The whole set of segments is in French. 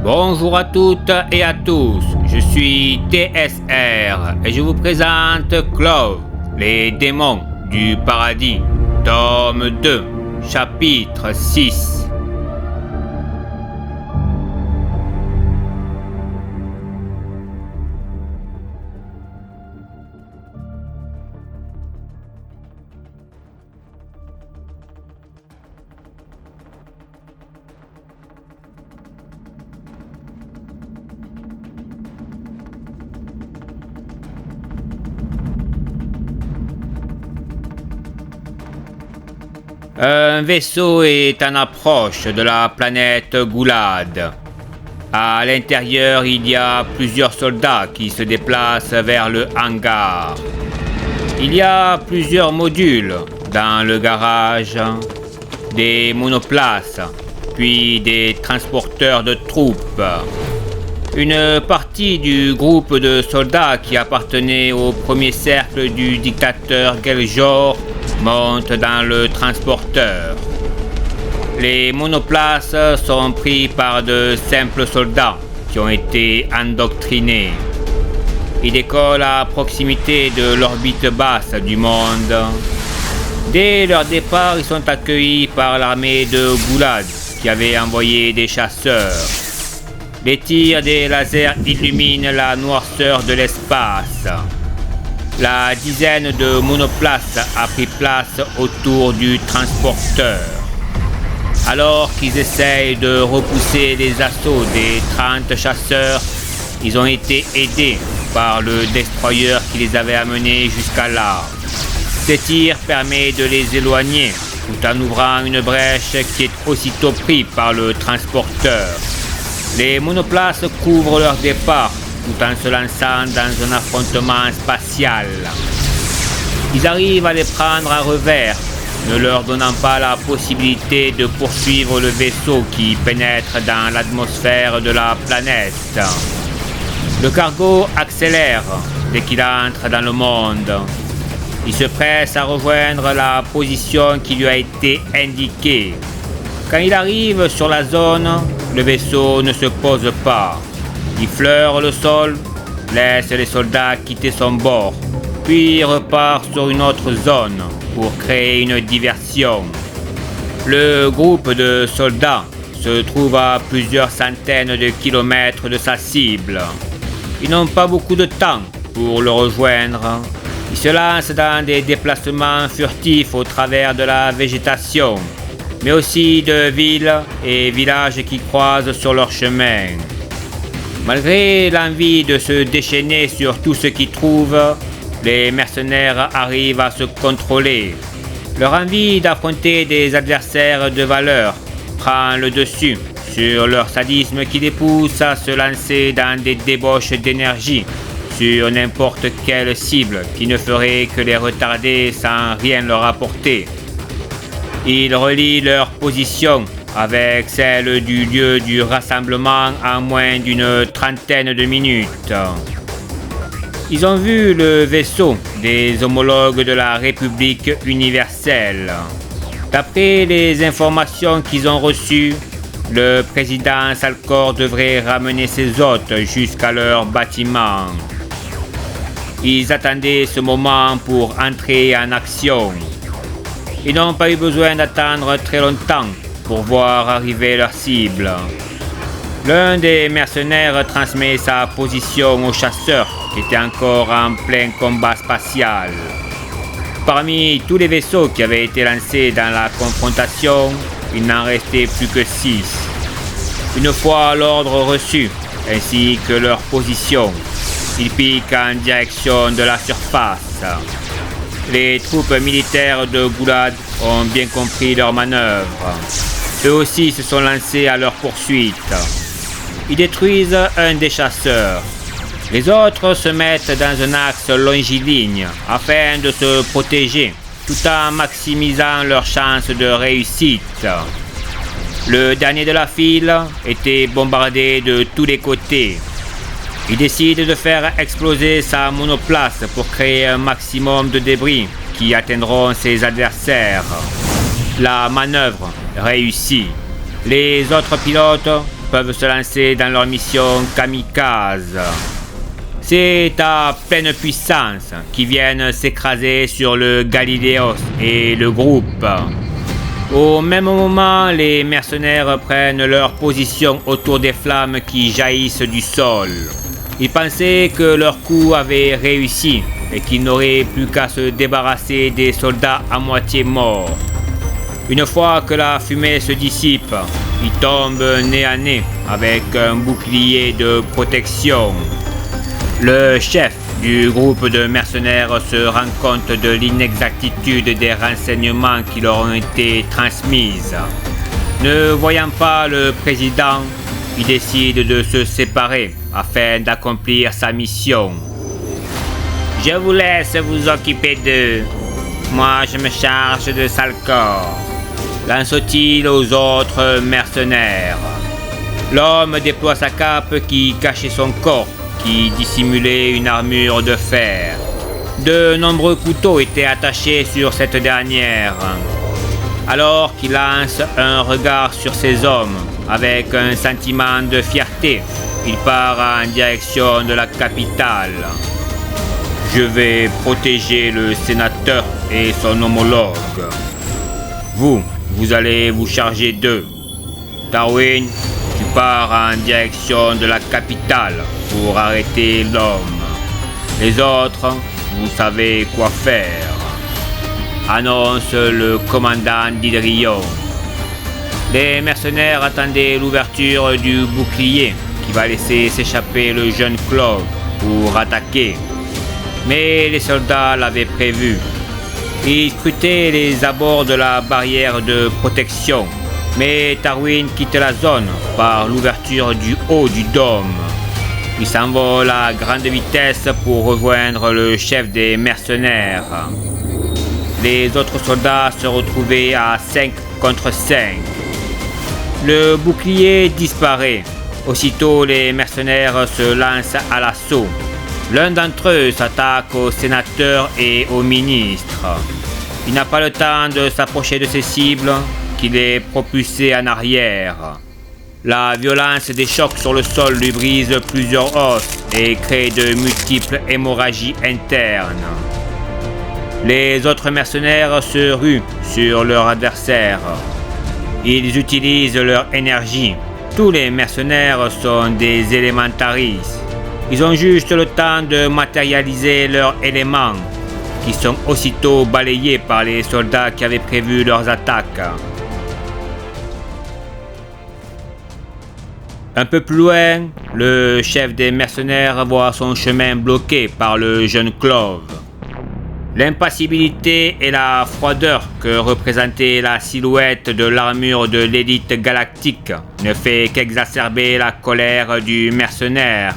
Bonjour à toutes et à tous, je suis TSR et je vous présente Clove, les démons du paradis, tome 2, chapitre 6. Un vaisseau est en approche de la planète Goulad. À l'intérieur, il y a plusieurs soldats qui se déplacent vers le hangar. Il y a plusieurs modules dans le garage, des monoplaces, puis des transporteurs de troupes. Une partie du groupe de soldats qui appartenait au premier cercle du dictateur Geljor monte dans le transporteur. Les monoplaces sont pris par de simples soldats qui ont été endoctrinés. Ils décollent à proximité de l'orbite basse du monde. Dès leur départ, ils sont accueillis par l'armée de Goulad qui avait envoyé des chasseurs. Les tirs des lasers illuminent la noirceur de l'espace. La dizaine de monoplaces a pris place autour du transporteur. Alors qu'ils essayent de repousser les assauts des 30 chasseurs, ils ont été aidés par le destroyer qui les avait amenés jusqu'à là. Ces tirs permettent de les éloigner, tout en ouvrant une brèche qui est aussitôt prise par le transporteur. Les monoplaces couvrent leur départ, tout en se lançant dans un affrontement spatial. Ils arrivent à les prendre à revers, ne leur donnant pas la possibilité de poursuivre le vaisseau qui pénètre dans l'atmosphère de la planète. Le cargo accélère dès qu'il entre dans le monde. Il se presse à rejoindre la position qui lui a été indiquée. Quand il arrive sur la zone, le vaisseau ne se pose pas. Il fleure le sol, laisse les soldats quitter son bord, puis repart sur une autre zone pour créer une diversion. Le groupe de soldats se trouve à plusieurs centaines de kilomètres de sa cible. Ils n'ont pas beaucoup de temps pour le rejoindre. Ils se lancent dans des déplacements furtifs au travers de la végétation, mais aussi de villes et villages qui croisent sur leur chemin. Malgré l'envie de se déchaîner sur tout ce qu'ils trouvent, les mercenaires arrivent à se contrôler. Leur envie d'affronter des adversaires de valeur prend le dessus sur leur sadisme qui les pousse à se lancer dans des débauches d'énergie sur n'importe quelle cible qui ne ferait que les retarder sans rien leur apporter. Ils relient leur position avec celle du lieu du rassemblement en moins d'une trentaine de minutes. Ils ont vu le vaisseau des homologues de la République universelle. D'après les informations qu'ils ont reçues, le président Salcor devrait ramener ses hôtes jusqu'à leur bâtiment. Ils attendaient ce moment pour entrer en action. Ils n'ont pas eu besoin d'attendre très longtemps pour voir arriver leur cible. L'un des mercenaires transmet sa position au chasseur qui était encore en plein combat spatial. Parmi tous les vaisseaux qui avaient été lancés dans la confrontation, il n'en restait plus que 6. Une fois l'ordre reçu, ainsi que leur position, ils piquent en direction de la surface. Les troupes militaires de Goulad ont bien compris leur manœuvre. Eux aussi se sont lancés à leur poursuite. Ils détruisent un des chasseurs. Les autres se mettent dans un axe longiligne afin de se protéger, tout en maximisant leurs chances de réussite. Le dernier de la file était bombardé de tous les côtés. Il décide de faire exploser sa monoplace pour créer un maximum de débris qui atteindront ses adversaires. La manœuvre réussit. Les autres pilotes peuvent se lancer dans leur mission kamikaze. C'est à pleine puissance qu'ils viennent s'écraser sur le Galiléos et le groupe. Au même moment, les mercenaires prennent leur position autour des flammes qui jaillissent du sol. Ils pensaient que leur coup avait réussi et qu'ils n'auraient plus qu'à se débarrasser des soldats à moitié morts. Une fois que la fumée se dissipe, ils tombent nez à nez avec un bouclier de protection. Le chef du groupe de mercenaires se rend compte de l'inexactitude des renseignements qui leur ont été transmis. Ne voyant pas le président, il décide de se séparer afin d'accomplir sa mission. Je vous laisse vous occuper d'eux. Moi, je me charge de Salcor, lance-t-il aux autres mercenaires. L'homme déploie sa cape qui cachait son corps, qui dissimulait une armure de fer. De nombreux couteaux étaient attachés sur cette dernière. Alors qu'il lance un regard sur ces hommes, avec un sentiment de fierté, il part en direction de la capitale. Je vais protéger le sénateur et son homologue. Vous allez vous charger d'eux. Tarwin, tu pars en direction de la capitale pour arrêter l'homme. Les autres, vous savez quoi faire. Annonce le commandant d'Hydrion. Les mercenaires attendaient l'ouverture du bouclier qui va laisser s'échapper le jeune Claude pour attaquer. Mais les soldats l'avaient prévu. Ils scrutaient les abords de la barrière de protection. Mais Tarwin quitte la zone par l'ouverture du haut du dôme. Il s'envole à grande vitesse pour rejoindre le chef des mercenaires. Les autres soldats se retrouvaient à 5 contre 5. Le bouclier disparaît. Aussitôt, les mercenaires se lancent à l'assaut. L'un d'entre eux s'attaque au sénateur et au ministre. Il n'a pas le temps de s'approcher de ses cibles, qu'il est propulsé en arrière. La violence des chocs sur le sol lui brise plusieurs os et crée de multiples hémorragies internes. Les autres mercenaires se ruent sur leur adversaire. Ils utilisent leur énergie. Tous les mercenaires sont des élémentaristes. Ils ont juste le temps de matérialiser leurs éléments, qui sont aussitôt balayés par les soldats qui avaient prévu leurs attaques. Un peu plus loin, le chef des mercenaires voit son chemin bloqué par le jeune Clove. L'impassibilité et la froideur que représentait la silhouette de l'armure de l'élite galactique ne fait qu'exacerber la colère du mercenaire.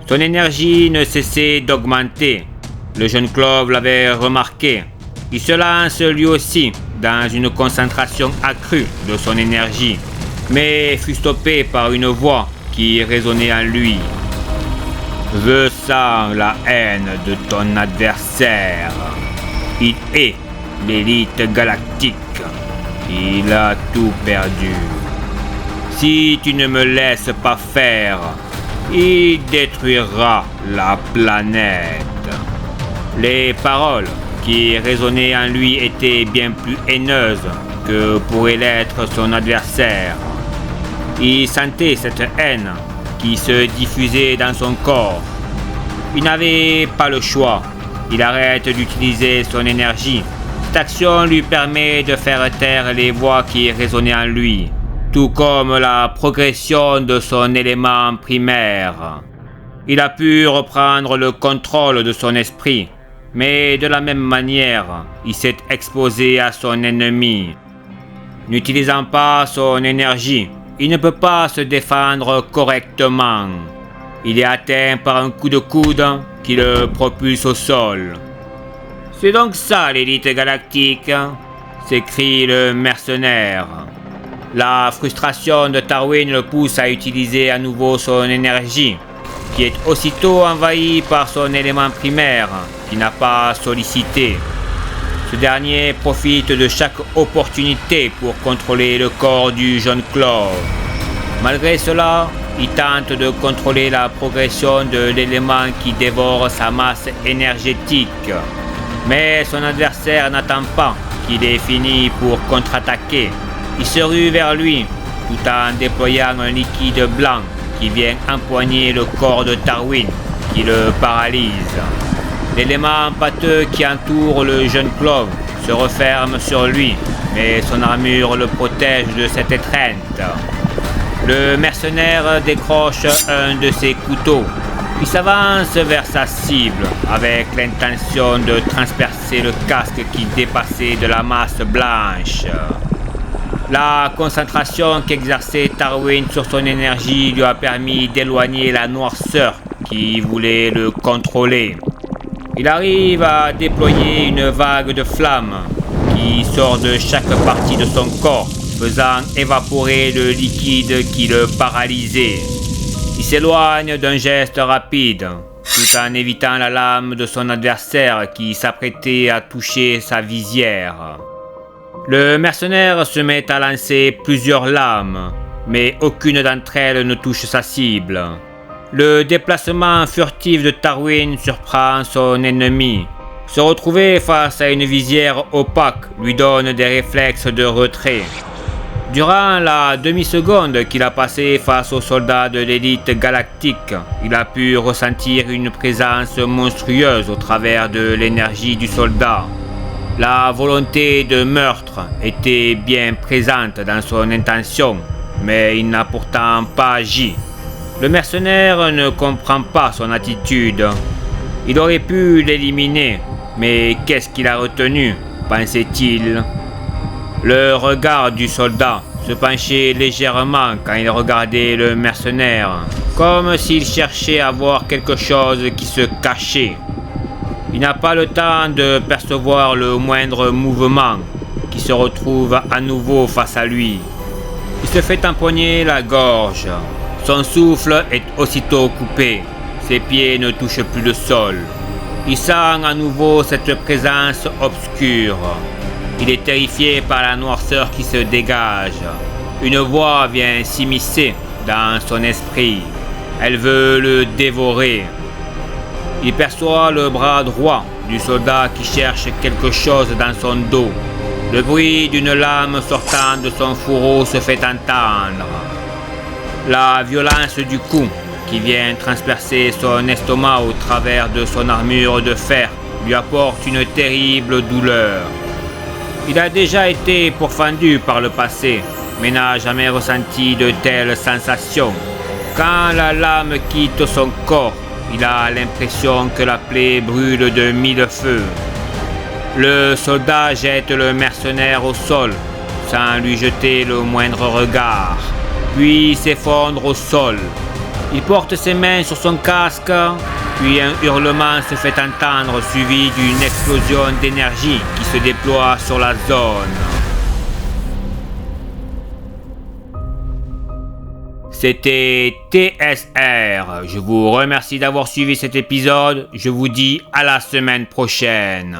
Son énergie ne cessait d'augmenter. Le jeune Clove l'avait remarqué. Il se lance lui aussi dans une concentration accrue de son énergie, mais fut stoppé par une voix qui résonnait en lui. Je sens la haine de ton adversaire. Il est l'élite galactique. Il a tout perdu. Si tu ne me laisses pas faire, il détruira la planète. Les paroles qui résonnaient en lui étaient bien plus haineuses que pourrait l'être son adversaire. Il sentait cette haine qui se diffusait dans son corps. Il n'avait pas le choix. Il arrête d'utiliser son énergie. Cette action lui permet de faire taire les voix qui résonnaient en lui, tout comme la progression de son élément primaire. Il a pu reprendre le contrôle de son esprit, mais de la même manière, il s'est exposé à son ennemi. N'utilisant pas son énergie, il ne peut pas se défendre correctement. Il est atteint par un coup de coude qui le propulse au sol. C'est donc ça l'élite galactique, s'écrie le mercenaire. La frustration de Tarwin le pousse à utiliser à nouveau son énergie, qui est aussitôt envahie par son élément primaire, qui n'a pas sollicité. Ce dernier profite de chaque opportunité pour contrôler le corps du jeune Clove. Malgré cela, il tente de contrôler la progression de l'élément qui dévore sa masse énergétique. Mais son adversaire n'attend pas qu'il ait fini pour contre-attaquer. Il se rue vers lui, tout en déployant un liquide blanc qui vient empoigner le corps de Tarwin, qui le paralyse. L'élément pâteux qui entoure le jeune Clove se referme sur lui, mais son armure le protège de cette étreinte. Le mercenaire décroche un de ses couteaux. Il s'avance vers sa cible avec l'intention de transpercer le casque qui dépassait de la masse blanche. La concentration qu'exerçait Tarwin sur son énergie lui a permis d'éloigner la noirceur qui voulait le contrôler. Il arrive à déployer une vague de flammes qui sort de chaque partie de son corps, faisant évaporer le liquide qui le paralysait. Il s'éloigne d'un geste rapide, tout en évitant la lame de son adversaire qui s'apprêtait à toucher sa visière. Le mercenaire se met à lancer plusieurs lames, mais aucune d'entre elles ne touche sa cible. Le déplacement furtif de Tarwin surprend son ennemi. Se retrouver face à une visière opaque lui donne des réflexes de retrait. Durant la demi-seconde qu'il a passée face aux soldats de l'élite galactique, il a pu ressentir une présence monstrueuse au travers de l'énergie du soldat. La volonté de meurtre était bien présente dans son intention, mais il n'a pourtant pas agi. Le mercenaire ne comprend pas son attitude. Il aurait pu l'éliminer, mais qu'est-ce qu'il a retenu, pensait-il? Le regard du soldat se penchait légèrement quand il regardait le mercenaire, comme s'il cherchait à voir quelque chose qui se cachait. Il n'a pas le temps de percevoir le moindre mouvement, qui se retrouve à nouveau face à lui. Il se fait empoigner la gorge. Son souffle est aussitôt coupé. Ses pieds ne touchent plus le sol. Il sent à nouveau cette présence obscure. Il est terrifié par la noirceur qui se dégage. Une voix vient s'immiscer dans son esprit. Elle veut le dévorer. Il perçoit le bras droit du soldat qui cherche quelque chose dans son dos. Le bruit d'une lame sortant de son fourreau se fait entendre. La violence du coup qui vient transpercer son estomac au travers de son armure de fer lui apporte une terrible douleur. Il a déjà été pourfendu par le passé, mais n'a jamais ressenti de telles sensations. Quand la lame quitte son corps, il a l'impression que la plaie brûle de mille feux. Le soldat jette le mercenaire au sol, sans lui jeter le moindre regard, puis s'effondre au sol. Il porte ses mains sur son casque, puis un hurlement se fait entendre, suivi d'une explosion d'énergie qui se déploie sur la zone. C'était TSR. Je vous remercie d'avoir suivi cet épisode. Je vous dis à la semaine prochaine.